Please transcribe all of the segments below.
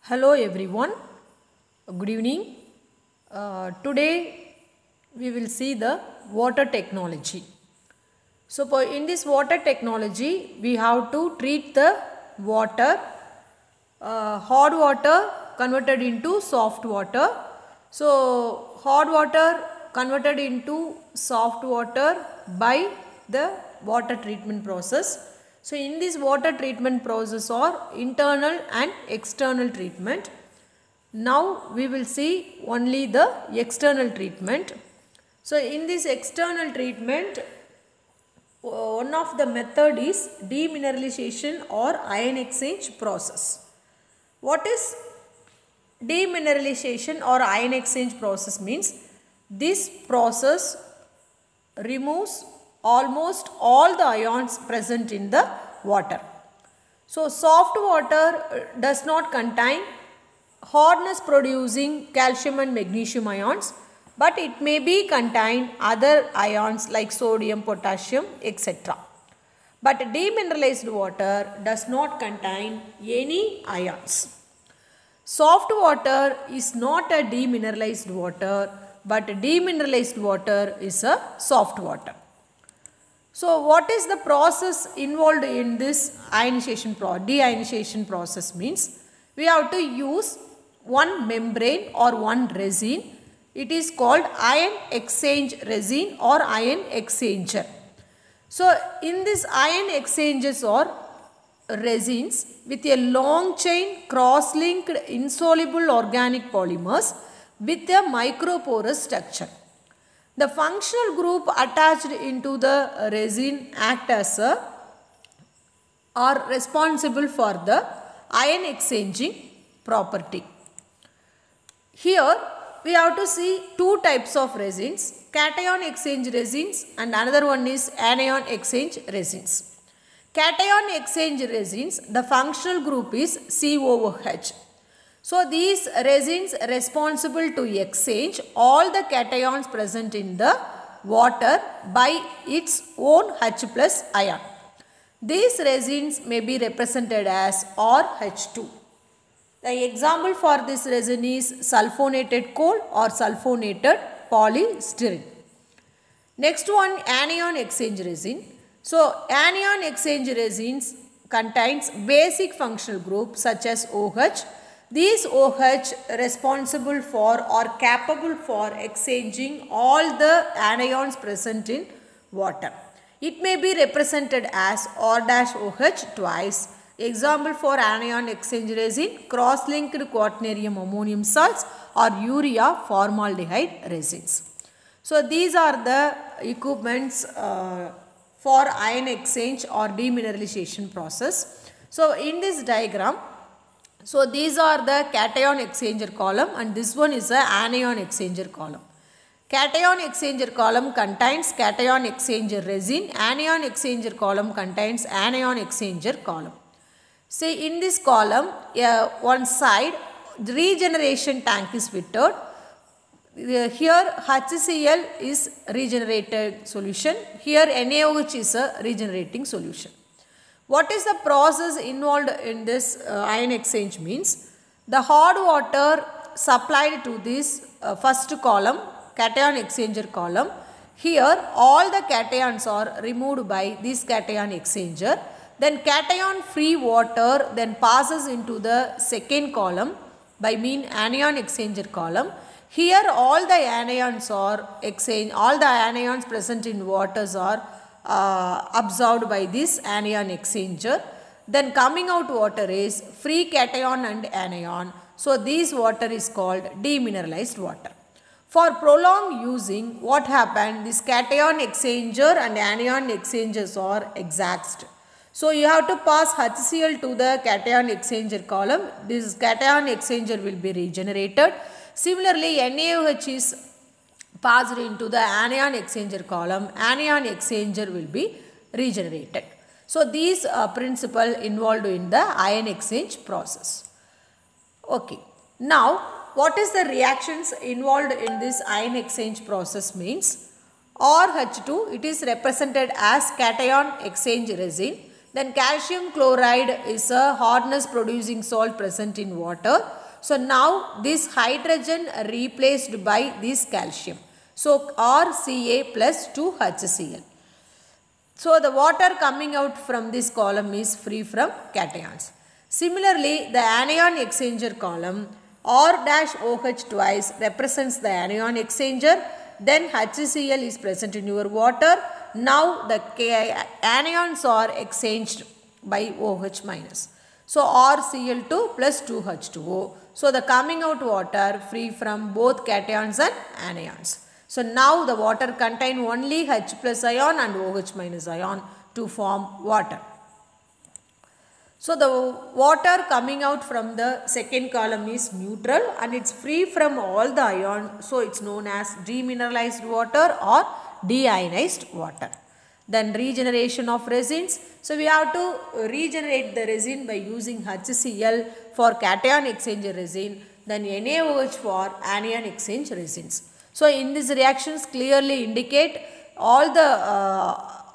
Hello everyone, good evening. Today we will see the water technology. So in this water technology we have to treat the water, hot water converted into soft water. So hot water converted into soft water by the water treatment process. So in this water treatment process are internal and external treatment. Now we will see only the external treatment. So in this external treatment, one of the method is demineralization or ion exchange process. What is demineralization or ion exchange process means? This process removes almost all the ions present in the water. So soft water does not contain hardness producing calcium and magnesium ions, but it may be contain other ions like sodium, potassium, etc. But demineralized water does not contain any ions. Soft water is not a demineralized water, but demineralized water is a soft water. So what is the process involved in this deionization process means? We have to use one membrane or one resin. It is called ion exchange resin or ion exchanger. So in this ion exchangers or resins with a long chain cross-linked insoluble organic polymers with a microporous structure. The functional group attached into the resin act as are responsible for the ion exchanging property. Here we have to see two types of resins, cation exchange resins and another one is anion exchange resins. Cation exchange resins, the functional group is COOH. So these resins responsible to exchange all the cations present in the water by its own H plus ion. These resins may be represented as RH2. The example for this resin is sulfonated coal or sulfonated polystyrene. Next one, anion exchange resin. So anion exchange resins contains basic functional group such as OH. These OH responsible for or capable for exchanging all the anions present in water. It may be represented as R-OH twice. Example for anion exchange resin, cross-linked quaternarium ammonium salts or urea formaldehyde resins. So these are the equipments for ion exchange or demineralization process. So in this diagram, so these are the cation exchanger column and this one is the anion exchanger column. Cation exchanger column contains cation exchanger resin, anion exchanger column contains anion exchanger column. See in this column, one side regeneration tank is fitted. Here HCl is regenerated solution, here NaOH is a regenerating solution. What is the process involved in this ion exchange means? The hot water supplied to this first column, cation exchanger column. Here all the cations are removed by this cation exchanger. Then cation free water then passes into the second column by mean anion exchanger column. Here all the anions are exchanged, all the anions present in waters are absorbed by this anion exchanger. Then coming out water is free cation and anion. So this water is called demineralized water. For prolonged using, what happened? This cation exchanger and anion exchangers are exhausted. So you have to pass HCl to the cation exchanger column. This cation exchanger will be regenerated. Similarly, NaOH is passed into the anion exchanger column. Anion exchanger will be regenerated. So these principle involved in the ion exchange process. Okay. Now what is the reactions involved in this ion exchange process means? RH2, it is represented as cation exchange resin. Then calcium chloride is a hardness producing salt present in water. So now this hydrogen replaced by this calcium. So RCa plus 2HCl. So the water coming out from this column is free from cations. Similarly, the anion exchanger column R-OH twice represents the anion exchanger. Then HCl is present in your water. Now the anions are exchanged by OH minus. So RCl2 plus 2H2O. So the coming out water free from both cations and anions. So now the water contain only H plus ion and OH minus ion to form water. So the water coming out from the second column is neutral and it's free from all the ion. So it's known as demineralized water or deionized water. Then regeneration of resins. So we have to regenerate the resin by using HCl for cation exchange resin, then NaOH for anion exchange resins. So in these reactions clearly indicate all the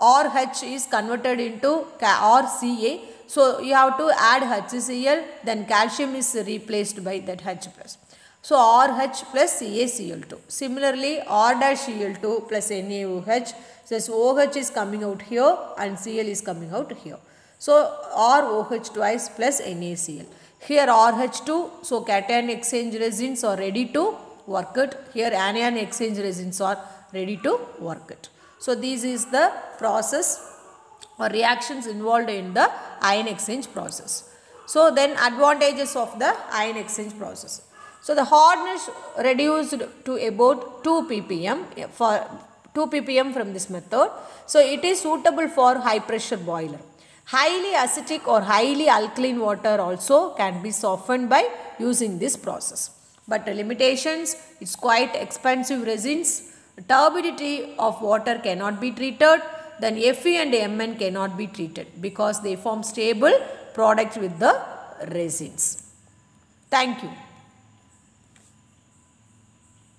RH is converted into RCa. So you have to add HCl, then calcium is replaced by that H plus. So RH plus CaCl2. Similarly R-Cl2 plus NaOH. Says OH is coming out here and Cl is coming out here. So ROH twice plus NaCl. Here RH2. So cation exchange resins are ready to work it. Here anion exchange resins are ready to work it. So this is the process or reactions involved in the ion exchange process. So then advantages of the ion exchange process. So the hardness reduced to about 2 ppm for 2 ppm from this method. So it is suitable for high pressure boiler. Highly acidic or highly alkaline water also can be softened by using this process. But the limitations, it's quite expensive resins. Turbidity of water cannot be treated. Then Fe and Mn cannot be treated because they form stable products with the resins. Thank you.